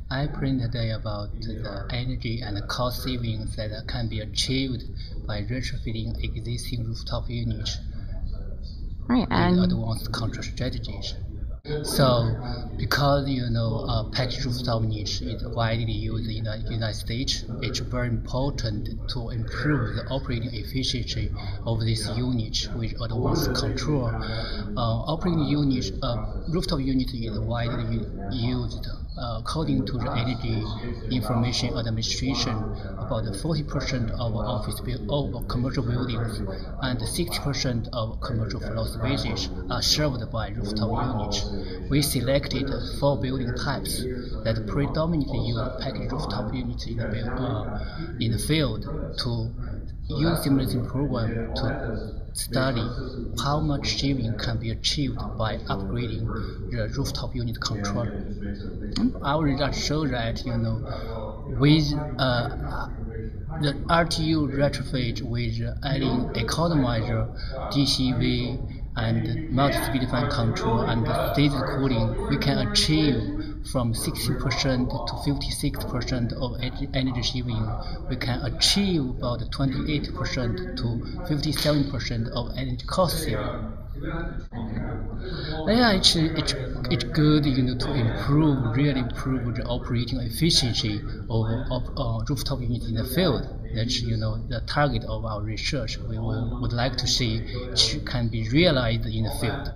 I present today about the energy and cost savings that can be achieved by retrofitting existing rooftop units Right, with advanced control strategies. So, because packaged rooftop units is widely used in the United States, it's very important to improve the operating efficiency of this unit with advanced control. Rooftop unit is widely used. According to the Energy Information Administration, about 40% of of commercial buildings and 60% of commercial floor spaces are served by rooftop units. We selected 4 building types that predominantly use packaged rooftop units in the field to use simulation program to study how much saving can be achieved by upgrading the rooftop unit controller. Our results show that with the RTU retrofit with adding economizer, DCV, and multi-speed fan control and season cooling, we can achieve from 60% to 56% of energy saving. We can achieve about 28% to 57% of energy cost saving. Yeah, it's good to really improve the operating efficiency of rooftop units in the field. That's the target of our research. We would like to see it can be realized in the field.